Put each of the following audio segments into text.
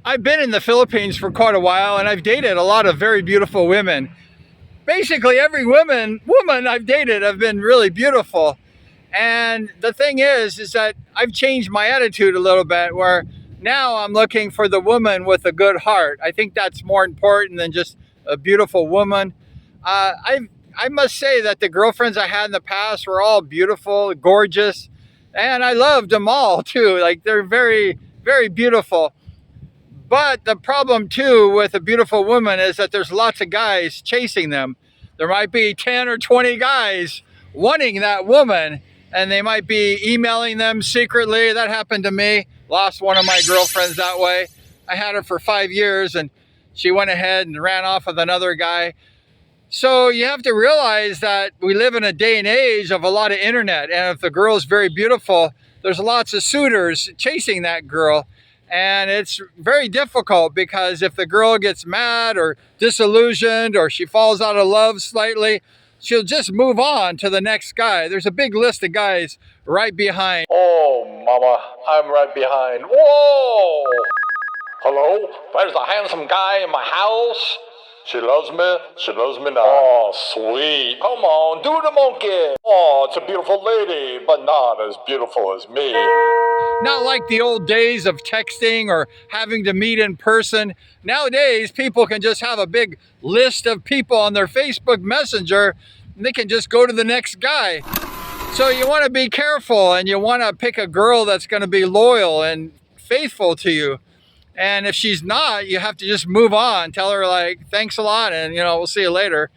I've been in the Philippines for quite a while, and I've dated a lot of very beautiful women. Basically, every woman I've dated have been really beautiful. And the thing is that I've changed my attitude a little bit, where now I'm looking for the woman with a good heart. I think that's more important than just a beautiful woman. I must say that the girlfriends I had in the past were all beautiful, gorgeous, and I loved them all too. Like, they're very, very beautiful. But the problem too with a beautiful woman is that there's lots of guys chasing them. There might be 10 or 20 guys wanting that woman, and they might be emailing them secretly. That happened to me. Lost one of my girlfriends that way. I had her for 5 years, and she went ahead and ran off with another guy. So you have to realize that we live in a day and age of a lot of internet, and if the girl is very beautiful, there's lots of suitors chasing that girl. And it's very difficult, because if the girl gets mad or disillusioned, or she falls out of love slightly, she'll just move on to the next guy. There's a big list of guys right behind. Oh, mama, I'm right behind. Whoa! Hello? There's a handsome guy in my house. She loves me. She loves me now. Oh, sweet. Come on, do the monkey. Oh, it's a beautiful lady, but not as beautiful as me. Not like the old days of texting or having to meet in person. Nowadays, people can just have a big list of people on their Facebook Messenger, and they can just go to the next guy. So you want to be careful, and you want to pick a girl that's going to be loyal and faithful to you. And if she's not, you have to just move on. Tell her, like, thanks a lot, and we'll see you later.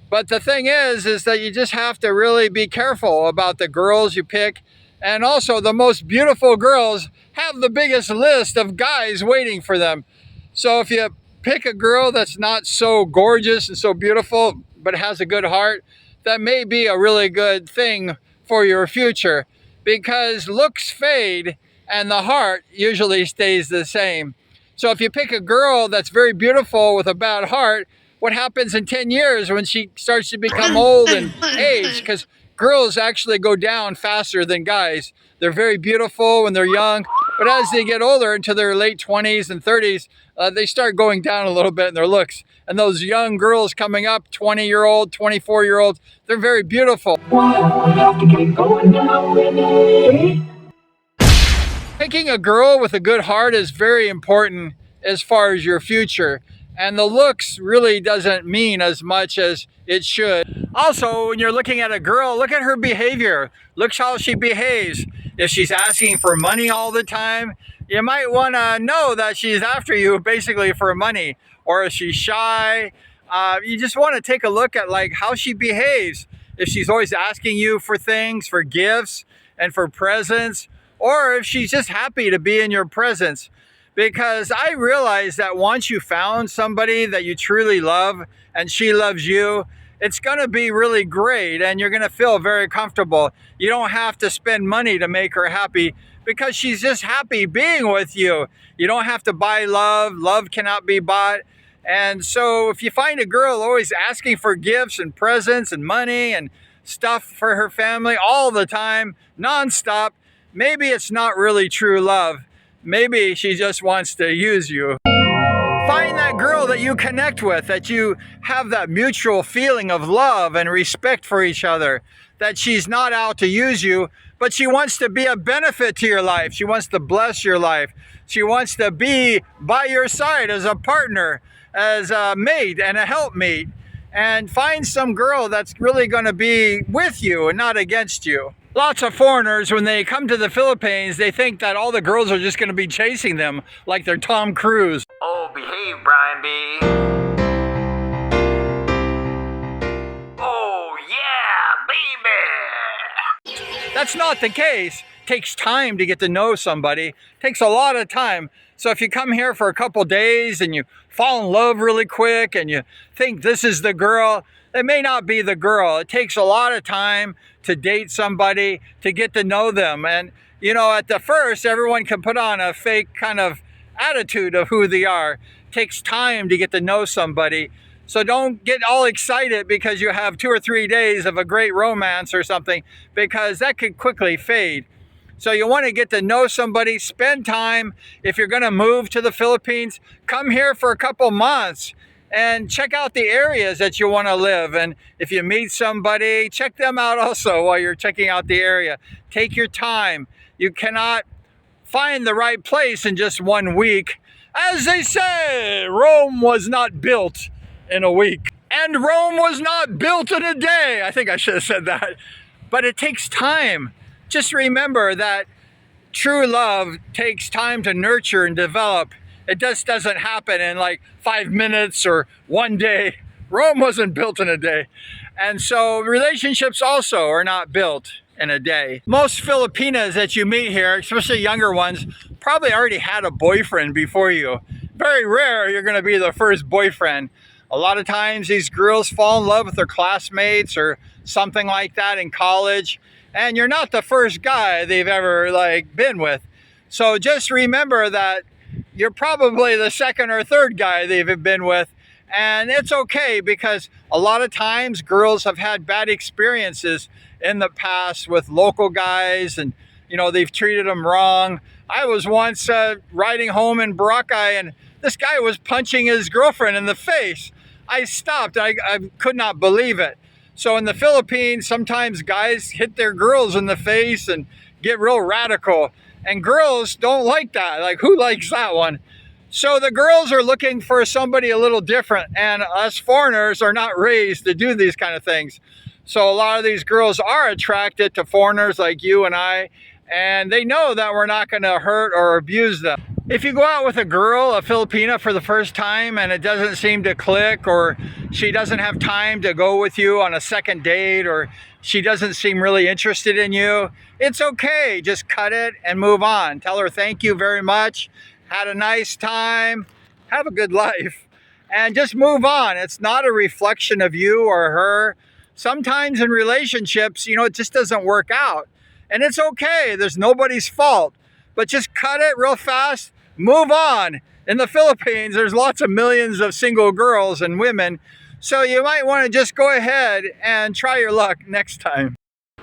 But the thing is that you just have to really be careful about the girls you pick. And also, the most beautiful girls have the biggest list of guys waiting for them. So if you pick a girl that's not so gorgeous and so beautiful, but has a good heart, that may be a really good thing for your future, because looks fade and the heart usually stays the same. So if you pick a girl that's very beautiful with a bad heart, what happens in 10 years when she starts to become old and age? Because girls actually go down faster than guys. They're very beautiful when they're young, but as they get older, into their late 20s and 30s, they start going down a little bit in their looks. And those young girls coming up, 20-year-old, 24-year-olds, they're very beautiful. Why we have to keep going down with it? Picking a girl with a good heart is very important as far as your future. And the looks really doesn't mean as much as it should. Also, when you're looking at a girl, look at her behavior. Look how she behaves. If she's asking for money all the time, you might want to know that she's after you basically for money. Or if she's shy, you just want to take a look at, like, how she behaves. If she's always asking you for things, for gifts and for presents, or if she's just happy to be in your presence. Because I realize that once you found somebody that you truly love and she loves you, it's going to be really great, and you're going to feel very comfortable. You don't have to spend money to make her happy, because she's just happy being with you. You don't have to buy love. Love cannot be bought. And so if you find a girl always asking for gifts and presents and money and stuff for her family all the time, nonstop, maybe it's not really true love. Maybe she just wants to use you. Find that girl that you connect with, that you have that mutual feeling of love and respect for each other, that she's not out to use you, but she wants to be a benefit to your life. She wants to bless your life. She wants to be by your side as a partner, as a mate and a helpmate. And find some girl that's really going to be with you and not against you. Lots of foreigners, when they come to the Philippines, they think that all the girls are just going to be chasing them like they're Tom Cruise. Oh, behave, Brian B. Oh, yeah, baby! That's not the case. It takes time to get to know somebody. It takes a lot of time. So if you come here for a couple days and you fall in love really quick and you think this is the girl, it may not be the girl. It takes a lot of time to date somebody, to get to know them. And, at the first, everyone can put on a fake kind of attitude of who they are. It takes time to get to know somebody. So don't get all excited because you have 2 or 3 days of a great romance or something, because that could quickly fade. So you want to get to know somebody, spend time. If you're going to move to the Philippines, come here for a couple months and check out the areas that you want to live. And if you meet somebody, check them out also while you're checking out the area. Take your time. You cannot find the right place in just 1 week. As they say, Rome was not built in a week. And Rome was not built in a day. I think I should have said that. But it takes time. Just remember that true love takes time to nurture and develop. It just doesn't happen in like 5 minutes or 1 day. Rome wasn't built in a day. And so relationships also are not built in a day. Most Filipinas that you meet here, especially younger ones, probably already had a boyfriend before you. Very rare you're going to be the first boyfriend. A lot of times these girls fall in love with their classmates or something like that in college, and you're not the first guy they've ever been with. So just remember that you're probably the second or third guy they've been with, and it's okay, because a lot of times girls have had bad experiences in the past with local guys, and they've treated them wrong. I was once riding home in Boracay, and this guy was punching his girlfriend in the face. I stopped. I could not believe it. So in the Philippines, sometimes guys hit their girls in the face and get real radical. And girls don't like that. Like, who likes that one? So the girls are looking for somebody a little different. And us foreigners are not raised to do these kind of things. So a lot of these girls are attracted to foreigners like you and I. And they know that we're not going to hurt or abuse them. If you go out with a girl, a Filipina, for the first time and it doesn't seem to click, or she doesn't have time to go with you on a second date, or she doesn't seem really interested in you, it's okay. Just cut it and move on. Tell her thank you very much. Had a nice time. Have a good life. And just move on. It's not a reflection of you or her. Sometimes in relationships, it just doesn't work out. And it's okay. There's nobody's fault. But just cut it real fast. Move on. In the Philippines, there's lots of millions of single girls and women. So you might want to just go ahead and try your luck next time.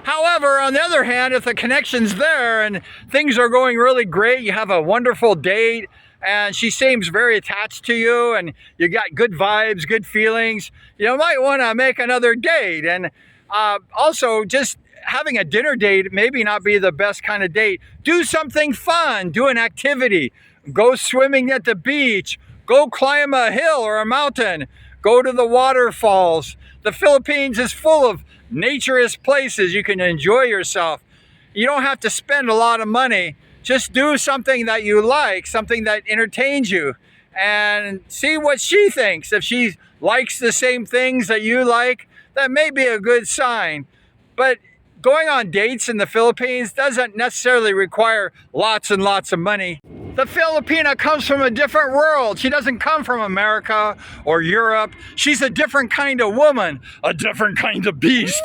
However, on the other hand, if the connection's there and things are going really great, you have a wonderful date, and she seems very attached to you, and you got good vibes, good feelings, you might want to make another date. And also, just having a dinner date maybe not be the best kind of date. Do something fun. Do an activity. Go swimming at the beach. Go climb a hill or a mountain. Go to the waterfalls. The Philippines is full of naturist places. You can enjoy yourself. You don't have to spend a lot of money. Just do something that you like, something that entertains you, and see what she thinks. If she likes the same things that you like, that may be a good sign. But going on dates in the Philippines doesn't necessarily require lots and lots of money. The Filipina comes from a different world. She doesn't come from America or Europe. She's a different kind of woman, a different kind of beast.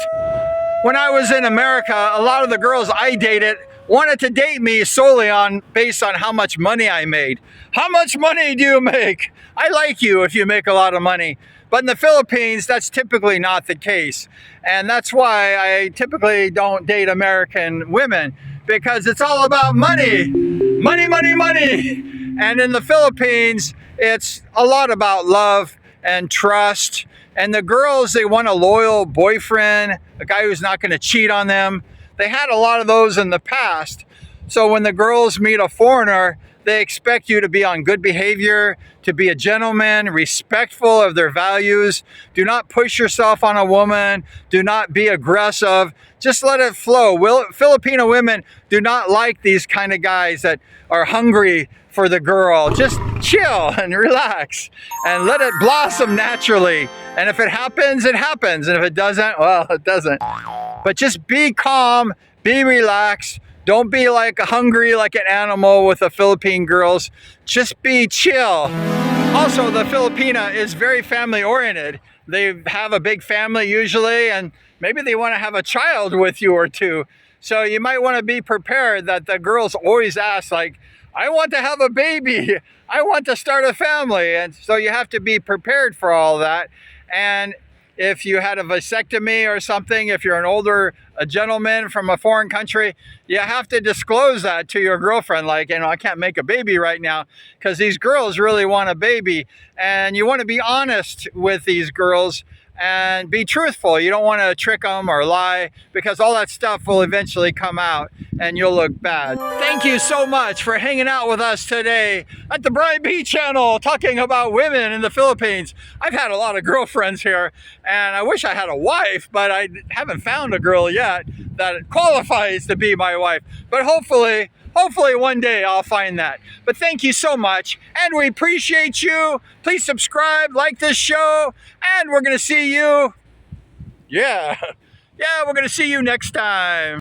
When I was in America, a lot of the girls I dated wanted to date me solely based on how much money I made. How much money do you make? I like you if you make a lot of money. But in the Philippines, that's typically not the case. And that's why I typically don't date American women, because it's all about money. Money, money, money. And in the Philippines, it's a lot about love and trust. And the girls, they want a loyal boyfriend, a guy who's not going to cheat on them. They had a lot of those in the past. So when the girls meet a foreigner, they expect you to be on good behavior, to be a gentleman, respectful of their values. Do not push yourself on a woman. Do not be aggressive. Just let it flow. Filipino women do not like these kind of guys that are hungry for the girl. Just chill and relax and let it blossom naturally. And if it happens, it happens. And if it doesn't, well, it doesn't. But just be calm, be relaxed. Don't be hungry like an animal with the Philippine girls. Just be chill. Also, the Filipina is very family oriented. They have a big family usually, and maybe they want to have a child with you or two. So you might want to be prepared that the girls always ask, I want to have a baby. I want to start a family. And so you have to be prepared for all that. And if you had a vasectomy or something, if you're an older gentleman from a foreign country, you have to disclose that to your girlfriend. Like, I can't make a baby right now because these girls really want a baby. And you want to be honest with these girls and be truthful. You don't want to trick them or lie, because all that stuff will eventually come out and you'll look bad. Thank you so much for hanging out with us today at the Brian B channel, talking about women in the Philippines. I've had a lot of girlfriends here, and I wish I had a wife, but I haven't found a girl yet that qualifies to be my wife. But hopefully one day I'll find that. But thank you so much, and we appreciate you. Please subscribe, like this show, and we're gonna see you. Yeah, we're gonna see you next time.